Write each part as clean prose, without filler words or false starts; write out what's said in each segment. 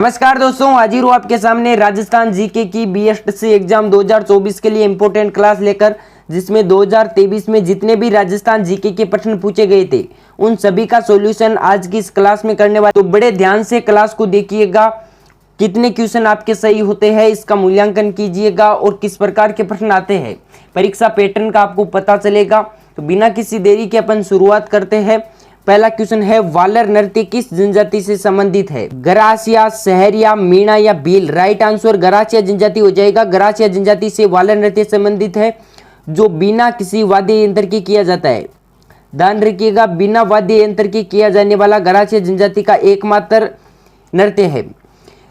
नमस्कार दोस्तों, हाजिर हूँ आपके सामने राजस्थान जीके की बीएसटीसी एग्जाम 2024 के लिए इंपॉर्टेंट क्लास लेकर, जिसमें 2023 में जितने भी राजस्थान जीके के प्रश्न पूछे गए थे उन सभी का सॉल्यूशन आज की इस क्लास में करने वाले। तो बड़े ध्यान से क्लास को देखिएगा, कितने क्वेश्चन आपके सही होते हैं इसका मूल्यांकन कीजिएगा और किस प्रकार के प्रश्न आते हैं परीक्षा पैटर्न का आपको पता चलेगा। तो बिना किसी देरी के अपन शुरुआत करते हैं। पहला क्वेश्चन है, वालर नृत्य किस जनजाति से संबंधित है? गरासिया, सहरिया, मीणा या भील? राइट आंसर गरासिया जनजाति हो जाएगा। गरासिया जनजाति से वालर नृत्य संबंधित है जो बिना किसी वाद्य यंत्र के किया जाता है। ध्यान रखिएगा, बिना वाद्य यंत्र के किया जाने वाला गरासिया जनजाति का एकमात्र नृत्य है।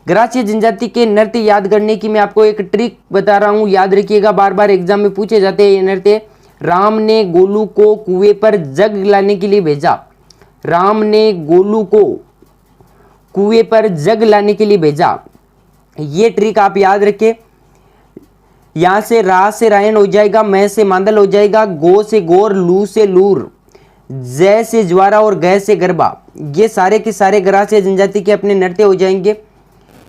गरासिया जनजाति के नृत्य याद करने की मैं आपको एक ट्रिक बता रहा हूं, याद रखिएगा, बार बार एग्जाम में पूछे जाते हैं ये नृत्य। राम ने गोलू को कुएं पर जग लाने के लिए भेजा। राम ने गोलू को कुएं पर जग लाने के लिए भेजा। ये ट्रिक आप याद रखें। यहां से रा से रायन हो जाएगा, मैं से मांदल हो जाएगा, गो से गोर, लू से लूर, जय से ज्वारा और गय से गरबा। ये सारे के सारे गरासिया जनजाति के अपने नृत्य हो जाएंगे।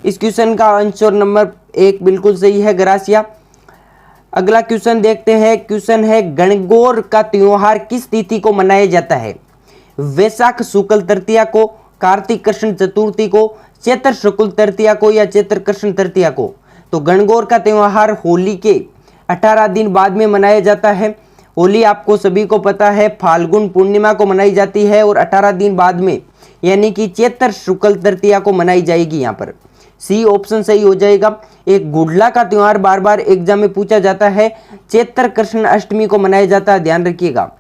इस क्वेश्चन का आंसर नंबर 1 बिल्कुल सही है, गरासिया। अगला क्वेश्चन देखते हैं। क्वेश्चन है, गणगौर का त्योहार किस तिथि को मनाया जाता है? वैशाख शुक्ल तृतीया को, कार्तिक कृष्ण चतुर्थी को, चैत्र शुक्ल तृतीया को या चैत्र कृष्ण तृतीया को? तो गणगौर का त्योहार होली के 18 दिन बाद में मनाया जाता है। होली आपको सभी को पता है फाल्गुन पूर्णिमा को मनाई जाती है और 18 दिन बाद में यानी कि चैत्र शुक्ल तृतीया को मनाई जाएगी। यहाँ पर सी ऑप्शन सही हो जाएगा। एक गुडला का त्योहार बार बार एग्जाम में पूछा जाता है, चैत्र कृष्ण अष्टमी को मनाया जाता है। ध्यान रखिएगा,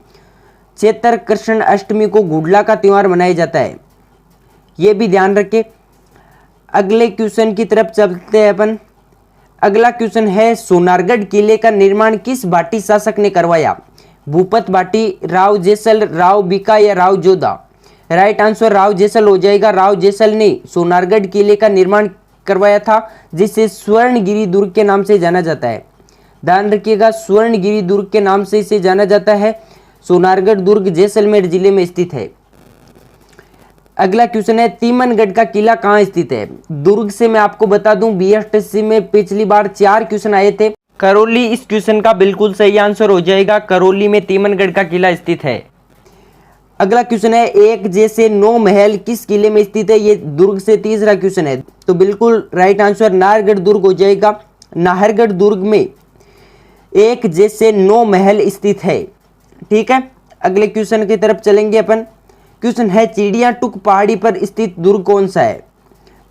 चैत्र कृष्ण अष्टमी को गुडला का त्योहार मनाया जाता है, यह भी ध्यान रखें। अगले क्वेश्चन की तरफ चलते हैं अपन। अगला क्वेश्चन है, सोनारगढ़ किले का निर्माण किस भाटी शासक ने करवाया? भूपत भाटी, राव जैसल, राव बीका या राव जोधा? राइट आंसर राव जैसल हो जाएगा। राव जैसल ने सोनारगढ़ किले का निर्माण करवाया था, जिसे स्वर्णगिरी दुर्ग के नाम से जाना जाता है। ध्यान रखिएगा, स्वर्णगिरी दुर्ग के नाम से इसे जाना जाता है। सोनारगढ़ दुर्ग जैसलमेर जिले में स्थित है। अगला क्वेश्चन है, तीमनगढ़ का किला कहाँ स्थित है? दुर्ग से मैं आपको बता दूं, बीएसटीसी में पिछली बार 4 क्वेश्चन आए थे। करौली इस क्वेश्चन का बिल्कुल सही आंसर हो जाएगा। करौली में तीमनगढ़ का किला स्थित है। अगला क्वेश्चन है, एक जैसे 9 महल किस किले में स्थित है? ये दुर्ग से तीसरा क्वेश्चन है, तो बिल्कुल राइट आंसर नाहरगढ़ दुर्ग हो जाएगा। नाहरगढ़ दुर्ग में एक जैसे 9 महल स्थित है। ठीक है, अगले क्वेश्चन की तरफ चलेंगे अपन। क्वेश्चन है, चिड़िया टुक पहाड़ी पर स्थित दुर्ग कौन सा है?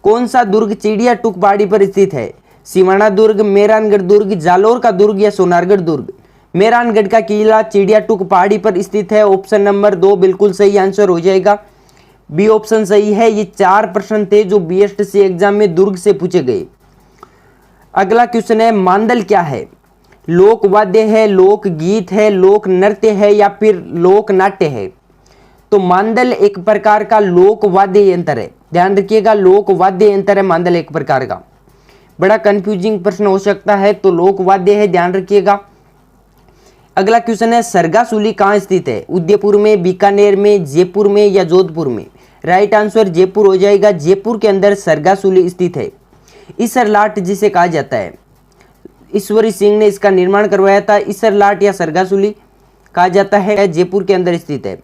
कौन सा दुर्ग चिड़िया टुक पहाड़ी पर स्थित है? सिवाना दुर्ग, मेहरानगढ़ दुर्ग, जालोर का दुर्ग या सोनारगढ़ दुर्ग? मेहरानगढ़ का किला चिड़िया टुक पहाड़ी पर स्थित है। ऑप्शन नंबर 2 बिल्कुल सही आंसर हो जाएगा। बी ऑप्शन सही है। ये 4 प्रश्न थे जो बीएसटीसी एग्जाम में दुर्ग से पूछे गए। अगला क्वेश्चन है, मांदल क्या है? लोक वाद्य है, लोक गीत है, लोक नृत्य है या फिर लोक नाट्य है? तो मांदल एक प्रकार का लोक वाद्य यंत्र है। ध्यान रखिएगा, लोक वाद्य यंत्र है मांदल एक प्रकार का। बड़ा कंफ्यूजिंग प्रश्न हो सकता है, तो लोक वाद्य है, ध्यान रखिएगा। अगला क्वेश्चन है, सरगासुली कहाँ स्थित है? उदयपुर में, बीकानेर में, जयपुर में या जोधपुर में? राइट आंसर जयपुर हो जाएगा। जयपुर के अंदर सरगासुली स्थित है। इसरलाट जिसे कहा जाता है, ईश्वरी सिंह ने इसका निर्माण करवाया था। इसरलाट या सरगासुली कहा जाता है, जयपुर के अंदर स्थित है।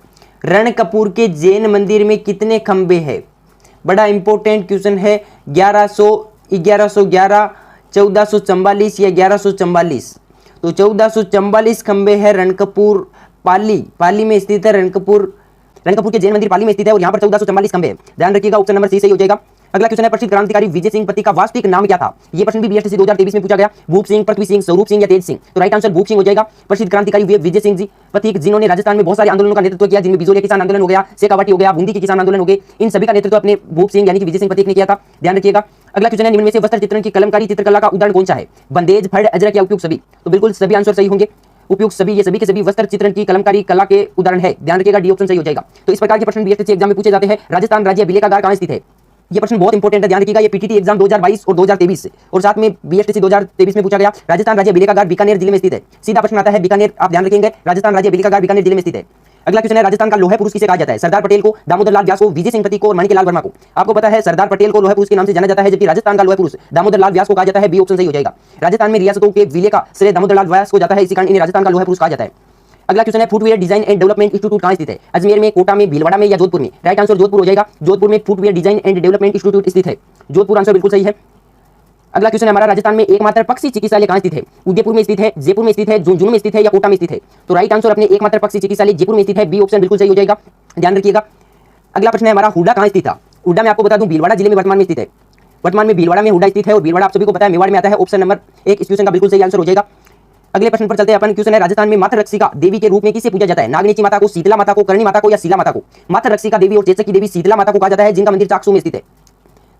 रणकपुर के जैन मंदिर में कितने खंबे हैं? बड़ा इंपॉर्टेंट क्वेश्चन है। 1100, 1111, 1444 या 1144? तो 1444 खंबे है। रणकपुर पाली में स्थित है। रणकपुर के जैन मंदिर पाली में स्थित है और यहाँ पर 1444 खंबे हैं। ध्यान रखिएगा, ऑप्शन नंबर सी सही हो जाएगा। अगला क्वेश्चन है, प्रसिद्ध क्रांतिकारी विजय सिंह पति का वास्तविक नाम क्या था? ये प्रश्न भी बीएसटीसी 2023 में पूछा गया। भूप सिंह, पृथ्वी सिंह, स्वरूप सिंह या तेज सिंह? तो राइट आंसर भूप सिंह हो जाएगा। प्रसिद्ध क्रांतिकारी विजय सिंह जी पति, जिन्होंने राजस्थान में बहुत सारे आंदोलनों का नेतृत्व किया, जिनमें बिजोलिया किसान आंदोलन हो गया, शेखावाटी हो गया, बूंदी की किसान आंदोलन हो गए, इन सभी का नेतृत्व अपने भूप सिंह यानी कि विजय सिंह पति ने किया था। ध्यान रखिएगा। अगला क्वेश्चन है, निम्न में से वस्त्र चित्रण की कलमकारी चित्रकला का उदाहरण कौन सा है? बंदेज, फड़, अजरक या उपयुक्त सभी? तो बिल्कुल सभी आंसर सही होंगे। उपयुक्त सभी, ये सभी के सभी वस्त्र चित्रण की कलमकारी कला के उदाहरण है। ध्यान रखिएगा, डी ऑप्शन सही हो जाएगा। तो इस प्रकार के प्रश्न बीएसटीसी एग्जाम में पूछे जाते हैं। राजस्थान राज्य बिलेकागार कहाँ स्थित है? ये प्रश्न बहुत इंपॉर्टेंट है, ध्यान रखिएगा। ये पीटीटी एग्जाम 2022 और 2023 से और साथ में बीएसटीसी 2023 में पूछा गया। राजस्थान राज्य बिलेकागार बीकानेर जिले में स्थित है। सीधा प्रश्न आता है बीकानेर, आप ध्यान रखेंगे। राजस्थान राज्य बिलेकागार बीकानेर जिले में स्थित है। अगला क्वेश्चन है, राजस्थान का लोह पुरुष किसे कहा जाता है? सरदार पटेल को, दामोदर लाल व्यास को, विजय सिंह प्रतीक को और माणिक्यलाल वर्मा को। आपको पता है सरदार पटेल को लोह पुरुष के नाम से जाना जाता है, जबकि राजस्थान का लोह पुरुष दामोदर लाल व्यास को कहा जाता है। बी ऑप्शन सही हो जाएगा। राजस्थान में रियासतों के विलय का श्रेय दामोदर लाल व्यास को जाता है, इसी कारण इन्हें राजस्थान का लोह पुरुष कहा जाता है। अगला क्वेश्चन है, footwear design and development institute कहां स्थित है? अजमेर में, कोटा में, भीलवाड़ा में या जोधपुर में? राइट आंसर जोधपुर हो जाएगा। जोधपुर में footwear design and development institute स्थित है। जोधपुर आंसर बिल्कुल सही है। अगला क्वेश्चन है हमारा, राजस्थान में एकमात्र पक्षी चिकित्सालय कहां स्थित है? उदयपुर में स्थित है, जयपुर में स्थित है, झुंझुनू में स्थित है या कोटा में स्थित है? तो राइट आंसर अपने एकमात्र पक्षी चिकित्सालय जयपुर में स्थित है। बी ऑप्शन बिल्कुल सही हो जाएगा, ध्यान रखिएगा। अगला प्रश्न है हमारा, हुडा कहां स्थित था? हुडा मैं आपको बता दूं भीलवाड़ा जिले में वर्तमान में स्थित है। वर्तमान में भीलवाड़ा में हुडा स्थित है और भीलवाड़ा आप सभी को पता है मेवाड़ में आता है। ऑप्शन नंबर 1 इस क्वेश्चन का बिल्कुल सही आंसर हो जाएगा। अगले प्रश्न पर चलते हैं अपन। क्वेश्चन है, राजस्थान में मातृ रक्षिका देवी के रूप में किसे पूजा जाता है? नागनेची माता को, शीतला माता को, करणी माता को या शीला माता को? मातृ रक्षिका देवी और चेचक की देवी शीतला माता को कहा जाता है, जिनका मंदिर चाकसू में स्थित है।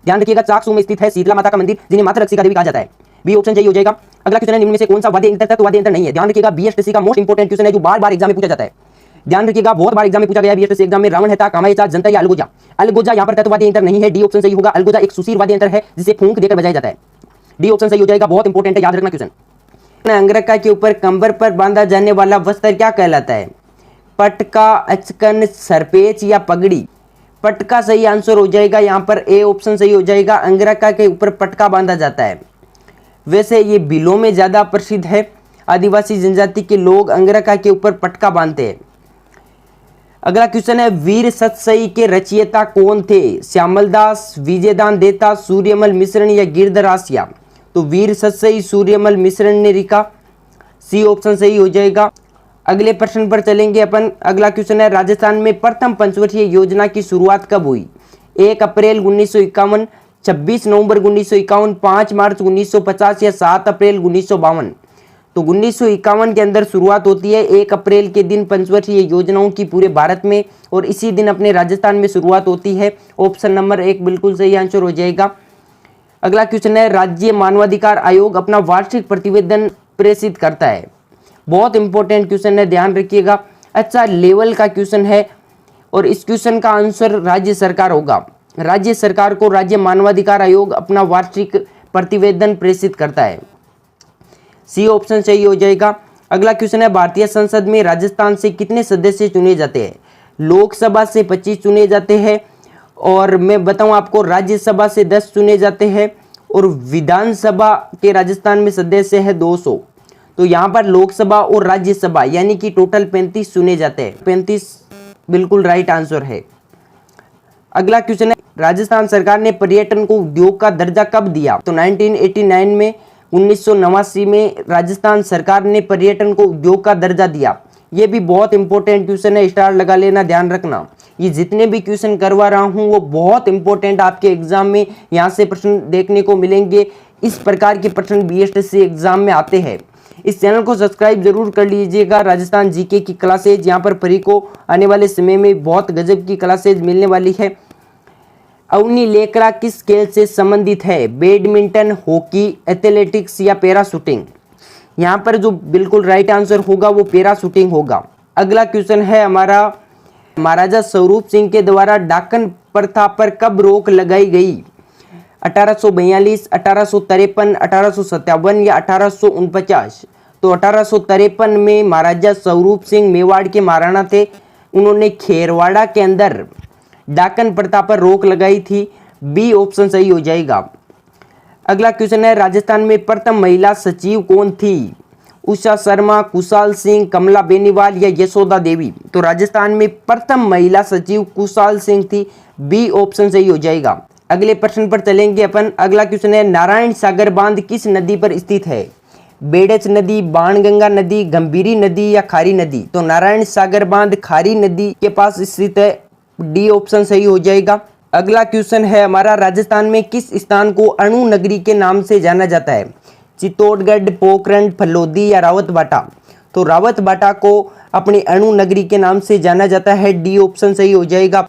ध्यान रखिएगा, चाकसू में स्थित है शीतला माता का मंदिर, जिन्हें मातृ रक्षिका देवी कहा जाता है। बी ऑप्शन सही हो जाएगा। अगला क्वेश्चन है, निम्न में से कौन सा वाद्य यंत्र तत्व वाद्य यंत्र नहीं है? ध्यान रखिएगा, बीएसटीसी का मोस्ट इंपोर्टेंट क्वेश्चन है जो बार बार एग्जाम में पूछा जाता है। ध्यान रखिएगा, बहुत बार एग्जाम में पूछा गया है बीएसटीसी एग्जाम में। रावण है, कामायचा, जंतर या अलगोजा? अलगोजा यहाँ पर तत्व वाद्य यंत्र नहीं है। डी ऑप्शन सही होगा। अलगोजा एक सुशीर वाद्य यंत्र है जिसे फूंक देकर बजाया जाता है। डी ऑप्शन सही हो जाएगा, बहुत इंपोर्टेंट है, याद रखना क्वेश्चन। अंगरखा के ऊपर कंबर पर बांधा जाने वाला वस्त्र क्या कहलाता है? पटका, अचकन, सरपेच या पगड़ी? पटका सही आंसर हो जाएगा, यहाँ पर ए ऑप्शन सही हो जाएगा। अंगरखा के ऊपर पटका बांधा जाता है। वैसे ये बिलों में ज्यादा प्रसिद्ध है। आदिवासी जनजाति के लोग अंगरखा के ऊपर पटका बांधते हैं। अगला क्वेश्चन है, वीर सतसई के रचयिता कौन थे? श्यामलदास, विजयदान देता, सूर्यमल मिश्रण या गिरधरासिया? तो वीर सतसई सूर्यमल मिश्रण ने लिखा। सी ऑप्शन सही हो जाएगा। अगले प्रश्न पर चलेंगे अपन। अगला क्वेश्चन है, राजस्थान में प्रथम पंचवर्षीय योजना की शुरुआत कब हुई? 1 अप्रैल 1951, 26 नवंबर 1951, 5 मार्च 1950 या 7 अप्रैल 1952? तो 1951 के अंदर शुरुआत होती है। 1 अप्रैल के दिन पंचवर्षीय योजनाओं की पूरे भारत में और इसी दिन अपने राजस्थान में शुरुआत होती है। ऑप्शन नंबर 1 बिल्कुल सही आंसर हो जाएगा। अगला क्वेश्चन है, राज्य मानवाधिकार आयोग अपना वार्षिक प्रतिवेदन प्रेषित करता है। बहुत इंपॉर्टेंट क्वेश्चन है, ध्यान रखिएगा। अच्छा लेवल का क्वेश्चन है और इस क्वेश्चन का आंसर राज्य सरकार होगा। राज्य सरकार को राज्य मानवाधिकार आयोग अपना वार्षिक प्रतिवेदन प्रेषित करता है। सी ऑप्शन सही हो जाएगा। अगला क्वेश्चन है, भारतीय संसद में राजस्थान से कितने सदस्य चुने जाते हैं? लोकसभा से 25 चुने जाते हैं और मैं बताऊं आपको राज्यसभा से 10 चुने जाते हैं और विधानसभा के राजस्थान में सदस्य है 200। तो यहाँ पर लोकसभा और राज्यसभा यानी कि टोटल 35 चुने जाते हैं। 35 बिल्कुल राइट आंसर है। अगला क्वेश्चन है, राजस्थान सरकार ने पर्यटन को उद्योग का दर्जा कब दिया? तो 1989 में, 1989 में राजस्थान सरकार ने पर्यटन को उद्योग का दर्जा दिया। ये भी बहुत इंपॉर्टेंट क्वेश्चन है, स्टार लगा लेना, ध्यान रखना। ये जितने भी क्वेश्चन करवा रहा हूँ वो बहुत इंपॉर्टेंट आपके एग्जाम में यहाँ से प्रश्न देखने को मिलेंगे। इस प्रकार के प्रश्न बीएसटीसी एग्जाम में आते हैं। इस चैनल को सब्सक्राइब जरूर कर लीजिएगा। राजस्थान जीके की क्लासेज यहाँ पर फ्री को आने वाले समय में बहुत गजब की क्लासेज मिलने वाली है। अवनी लेकरा किस खेल से संबंधित है? बैडमिंटन, हॉकी, एथलेटिक्स या पैरा शूटिंग? यहाँ पर जो बिल्कुल राइट आंसर होगा वो पैरा शूटिंग होगा। अगला क्वेश्चन है हमारा, महाराजा स्वरूप सिंह के द्वारा डाकन प्रथा पर कब रोक लगाई गई? 1842, 1853, 1857 या 1849? तो 1853 में महाराजा स्वरूप सिंह मेवाड़ के महाराणा थे। उन्होंने खेरवाड़ा के अंदर डाकन प्रथा पर रोक लगाई थी। बी ऑप्शन सही हो जाएगा। अगला क्वेश्चन है, राजस्थान में प्रथम महिला सचिव कौन थी? उषा शर्मा, कुशाल सिंह, कमला बेनीवाल या यशोदा देवी? तो राजस्थान में प्रथम महिला सचिव कुशाल सिंह थी। बी ऑप्शन सही हो जाएगा। अगले प्रश्न पर चलेंगे अपन। अगला क्वेश्चन है, नारायण सागर बांध किस नदी पर स्थित है? बेड़च नदी, बाणगंगा नदी, गंभीरी नदी या खारी नदी? तो नारायण सागर बांध खारी नदी के पास स्थित है। डी ऑप्शन सही हो जाएगा। अगला क्वेश्चन है हमारा, राजस्थान में किस स्थान को अणु नगरी के नाम से जाना जाता है? चित्तौड़गढ़, पोखरण, फलोदी या रावतबाटा? तो रावतबाटा को अपनी अणु नगरी के नाम से जाना जाता है। डी ऑप्शन सही हो जाएगा।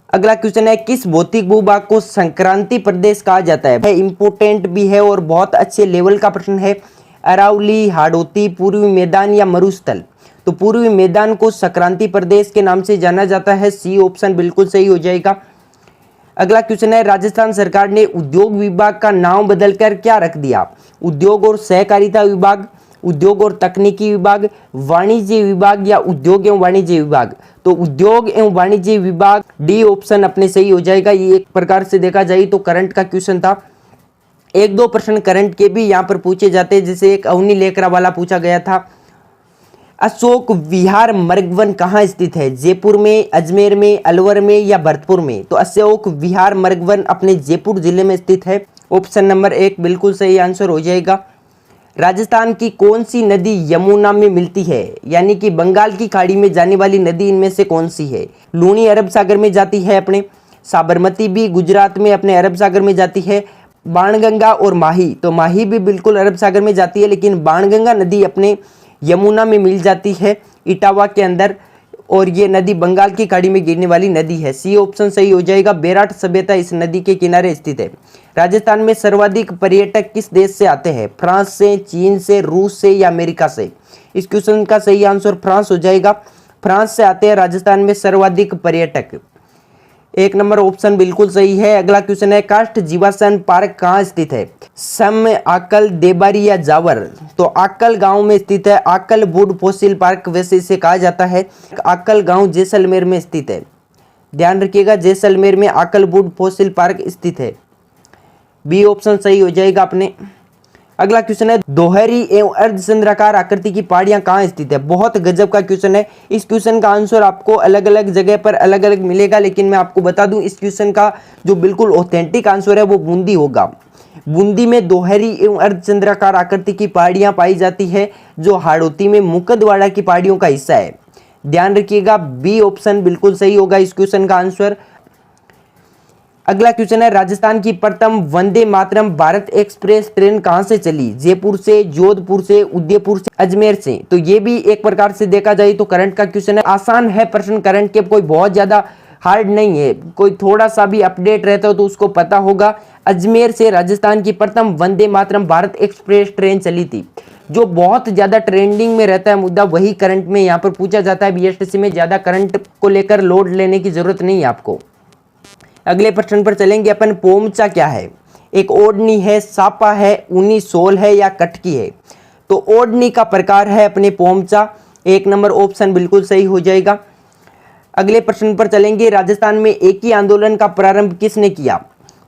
अगला क्वेश्चन है, किस भौतिक भूभाग को संक्रांति प्रदेश कहा जाता है? इंपोर्टेंट भी है और बहुत अच्छे लेवल का प्रश्न है। अरावली, हाड़ौती, पूर्वी मैदान या मरुस्थल? तो पूर्वी मैदान को संक्रांति प्रदेश के नाम से जाना जाता है। सी ऑप्शन बिल्कुल सही हो जाएगा। अगला क्वेश्चन है, राजस्थान सरकार ने उद्योग विभाग का नाम बदलकर क्या रख दिया? उद्योग और सहकारिता विभाग, उद्योग और तकनीकी विभाग, वाणिज्य विभाग या उद्योग एवं वाणिज्य विभाग? तो उद्योग एवं वाणिज्य विभाग, डी ऑप्शन अपने सही हो जाएगा। ये एक प्रकार से देखा जाए तो करंट का क्वेश्चन था। एक दो प्रश्न करंट के भी यहाँ पर पूछे जाते हैं, जैसे एक अवनी लेकरा वाला पूछा गया था। अशोक विहार मर्ग वन कहाँ स्थित है? जयपुर में, अजमेर में, अलवर में या भरतपुर में? तो अशोक विहार मर्ग वन अपने जयपुर जिले में स्थित है। ऑप्शन नंबर 1 बिल्कुल सही आंसर हो जाएगा। राजस्थान की कौन सी नदी यमुना में मिलती है? यानी कि बंगाल की खाड़ी में जाने वाली नदी इनमें से कौन सी है? लूनी अरब सागर में जाती है अपने, साबरमती भी गुजरात में अपने अरब सागर में जाती है, बाणगंगा और माही, तो माही भी बिल्कुल अरब सागर में जाती है, लेकिन बाणगंगा नदी अपने यमुना में मिल जाती है इटावा के अंदर, और ये नदी बंगाल की खाड़ी में गिरने वाली नदी है। सी ऑप्शन सही हो जाएगा। बेराट सभ्यता इस नदी के किनारे स्थित है। राजस्थान में सर्वाधिक पर्यटक किस देश से आते हैं? फ्रांस से, चीन से, रूस से या अमेरिका से? इस क्वेश्चन का सही आंसर फ्रांस हो जाएगा। फ्रांस से आते हैं राजस्थान में सर्वाधिक पर्यटक। 1 नंबर ऑप्शन बिल्कुल सही है। अगला क्वेश्चन है, काष्ठ जीवाश्म पार्क कहाँ स्थित है? सम, आकल, देबारी या जावर? तो आकल गांव में स्थित है। आकल वुड फॉसिल पार्क वैसे इसे कहा जाता है। आकल गांव जैसलमेर में स्थित है। ध्यान रखिएगा, जैसलमेर में आकल वुड फॉसिल पार्क स्थित है। बी ऑप्शन सही हो जाएगा अपने। अगला क्वेश्चन है, दोहरी एवं अर्धचंद्राकार आकृति की पहाड़ियां कहाँ स्थित है? बहुत गजब का क्वेश्चन है। इस क्वेश्चन का आंसर आपको अलग अलग जगह पर अलग अलग मिलेगा, लेकिन मैं आपको बता दूं इस क्वेश्चन का जो बिल्कुल ऑथेंटिक आंसर है वो बूंदी होगा। बूंदी में दोहरी एवं अर्धचंद्राकार आकृति की पहाड़ियां पाई जाती है, जो हाड़ौती में मुकदवाड़ा की पहाड़ियों का हिस्सा है। ध्यान रखिएगा, बी ऑप्शन बिल्कुल सही होगा इस क्वेश्चन का आंसर। अगला क्वेश्चन है, राजस्थान की प्रथम वंदे मातरम भारत एक्सप्रेस ट्रेन कहां से चली? जयपुर से, जोधपुर से, उदयपुर से, अजमेर से? तो ये भी एक प्रकार से देखा जाए तो करंट का क्वेश्चन है। आसान है प्रश्न करंट के, कोई बहुत ज्यादा हार्ड नहीं है। कोई थोड़ा सा भी अपडेट रहता हो तो उसको पता होगा। अजमेर से राजस्थान की प्रथम वंदे मातरम भारत एक्सप्रेस ट्रेन चली थी। जो बहुत ज्यादा ट्रेंडिंग में रहता है मुद्दा, वही करंट में यहाँ पर पूछा जाता है। बीएसटीसी में ज्यादा करंट को लेकर लोड लेने की जरूरत नहीं है आपको। अगले प्रश्न पर चलेंगे अपन। पोमचा क्या है? एक ओढ़नी है, सापा है, ऊनी सोल है या कटकी है? तो ओढ़नी का प्रकार है अपने पोमचा। 1 नंबर ऑप्शन बिल्कुल सही हो जाएगा। अगले प्रश्न पर चलेंगे। राजस्थान में एकी आंदोलन का प्रारंभ किसने किया?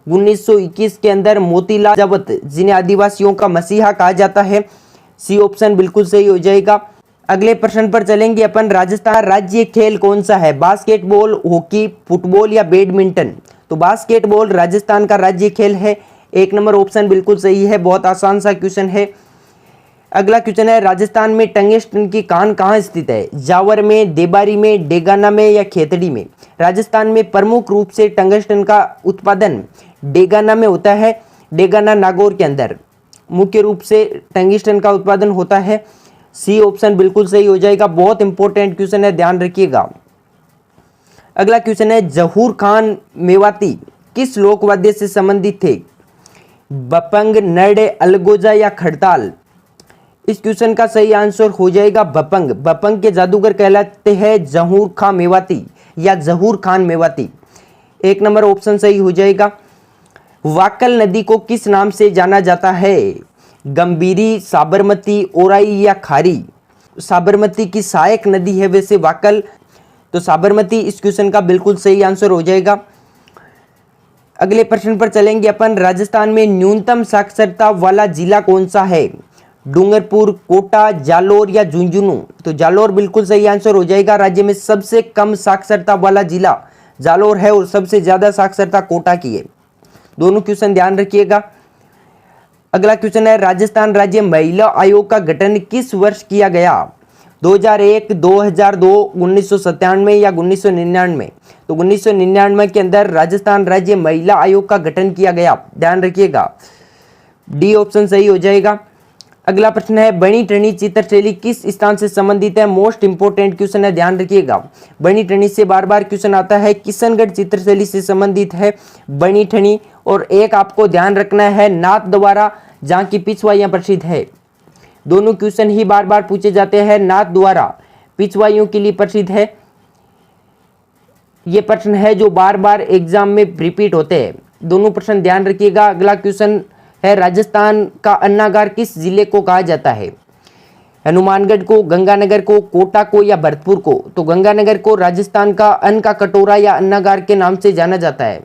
1921 के अंदर मोतीलाल जवत, जिन्हें आदिवासियों का मसीहा कहा जाता है। सी ऑप्शन बिल्कुल सही हो जाएगा। अगले प्रश्न पर चलेंगे अपन। राजस्थान राज्य खेल कौन सा है? बास्केटबॉल, हॉकी, फुटबॉल या बैडमिंटन? तो बास्केटबॉल राजस्थान का राज्य खेल है। 1 नंबर ऑप्शन बिल्कुल सही है। बहुत आसान सा क्वेश्चन है। अगला क्वेश्चन है, राजस्थान में टंगस्टन की कान कहाँ स्थित है? जावर में, देबारी में, डेगाना में या खेतड़ी में? राजस्थान में प्रमुख रूप से टंगस्टन का उत्पादन डेगाना में होता है। डेगाना नागौर के अंदर मुख्य रूप से टंगस्टन का उत्पादन होता है। सी ऑप्शन बिल्कुल सही हो जाएगा। बहुत इंपॉर्टेंट क्वेश्चन है, ध्यान रखिएगा। अगला क्वेश्चन है, जहूर खान मेवाती किस लोकवाद्य से संबंधित थे? बपंग, नड, अलगोजा या खड़ताल? इस क्वेश्चन का सही आंसर हो जाएगा बपंग। बपंग के जादूगर कहलाते हैं जहूर खान मेवाती या जहूर खान मेवाती। 1 नंबर ऑप्शन सही हो जाएगा। वाकल नदी को किस नाम से जाना जाता है? गंभीरी, साबरमती, ओराई या खारी? साबरमती की सहायक नदी है वैसे वाकल, तो साबरमती इस क्वेश्चन का बिल्कुल सही आंसर हो जाएगा। अगले प्रश्न पर चलेंगे अपन। राजस्थान में न्यूनतम साक्षरता वाला जिला कौन सा है? डूंगरपुर, कोटा, जालोर या झुंझुनू? तो जालोर बिल्कुल सही आंसर हो जाएगा। राज्य में सबसे कम साक्षरता वाला जिला जालोर है और सबसे ज्यादा साक्षरता कोटा की है। दोनों क्वेश्चन ध्यान रखिएगा। अगला क्वेश्चन है, राजस्थान राज्य महिला आयोग का गठन किस वर्ष किया गया? 2001, 2002, 1997 या 1999? तो 1999 के अंदर राजस्थान राज्य महिला आयोग का गठन किया गया। ध्यान रखिएगा, डी ऑप्शन सही हो जाएगा। अगला प्रश्न है, बनी ठनी चित्रशैली किस स्थान से संबंधित है? मोस्ट इंपोर्टेंट क्वेश्चन है, ध्यान रखिएगा। बनी ठनी से बार बार क्वेश्चन आता है। किशनगढ़ चित्रशैली से संबंधित है बनी ठनी। और एक आपको ध्यान रखना है, नाथ द्वारा, जहाँ की पिछवाइयाँ प्रसिद्ध है। दोनों क्वेश्चन ही बार बार पूछे जाते हैं। नाथ द्वारा पिछवाइयों के लिए प्रसिद्ध है। ये प्रश्न है जो बार बार एग्जाम में रिपीट होते हैं। दोनों प्रश्न ध्यान रखिएगा। अगला क्वेश्चन है, राजस्थान का अन्नागार किस जिले को कहा जाता है? हनुमानगढ़ को, गंगानगर को, कोटा को या भरतपुर को? तो गंगानगर को राजस्थान का अन्न का कटोरा या अन्नागार के नाम से जाना जाता है।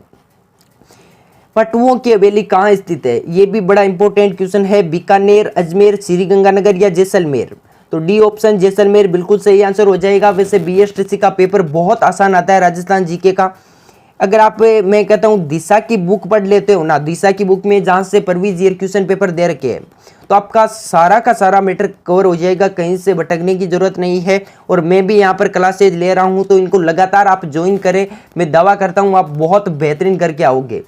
पटुओं की हवेली कहाँ स्थित है? ये भी बड़ा इंपॉर्टेंट क्वेश्चन है। बीकानेर, अजमेर, श्रीगंगानगर या जैसलमेर? तो डी ऑप्शन जैसलमेर बिल्कुल सही आंसर हो जाएगा। वैसे बीएसटीसी का पेपर बहुत आसान आता है राजस्थान जीके का। अगर आप, मैं कहता हूँ, दिशा की बुक पढ़ लेते हो ना, दिशा की बुक में जहाँ से परवीज ईयर क्वेश्चन पेपर दे रखे हैं, तो आपका सारा का सारा मैटर कवर हो जाएगा, कहीं से भटकने की जरूरत नहीं है। और मैं भी यहाँ पर क्लासेज ले रहा हूँ, तो इनको लगातार आप ज्वाइन करें। मैं दावा करता हूँ आप बहुत बेहतरीन करके आओगे।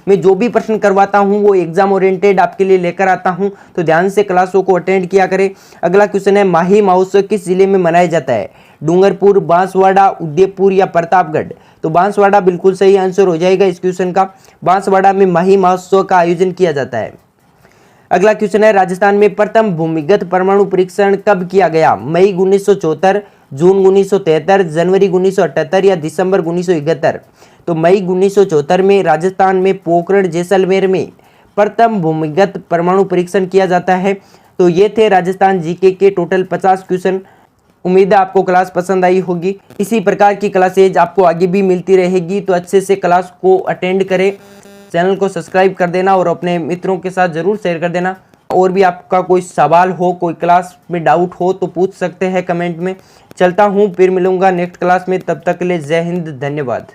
मैं जो भी प्रश्न करवाता हूँ वो एग्जाम ओरिएंटेड आपके लिए लेकर आता हूँ, तो ध्यान से क्लासों को अटेंड किया करें। अगला क्वेश्चन है, माही महोत्सव किस जिले में मनाया जाता है? डूंगरपुर, बांसवाड़ा, उदयपुर या प्रतापगढ़? तो बांसवाड़ा बिल्कुल सही आंसर हो जाएगा इस क्वेश्चन का। बांसवाड़ा में माही महोत्सव का आयोजन किया जाता है। अगला क्वेश्चन है, राजस्थान में प्रथम भूमिगत परमाणु परीक्षण कब किया गया? मई 1974, जून 1973, जनवरी 1978 या दिसंबर 1971? तो मई 1974 में राजस्थान में पोखरण जैसलमेर में प्रथम भूमिगत परमाणु परीक्षण किया जाता है। तो ये थे राजस्थान जीके के टोटल 50 क्वेश्चन। उम्मीद है आपको क्लास पसंद आई होगी। इसी प्रकार की क्लासेज आपको आगे भी मिलती रहेगी, तो अच्छे से क्लास को अटेंड करें। चैनल को सब्सक्राइब कर देना और अपने मित्रों के साथ ज़रूर शेयर कर देना। और भी आपका कोई सवाल हो, कोई क्लास में डाउट हो तो पूछ सकते हैं कमेंट में। चलता हूँ, फिर मिलूंगा नेक्स्ट क्लास में। तब तक के लिए जय हिंद, धन्यवाद।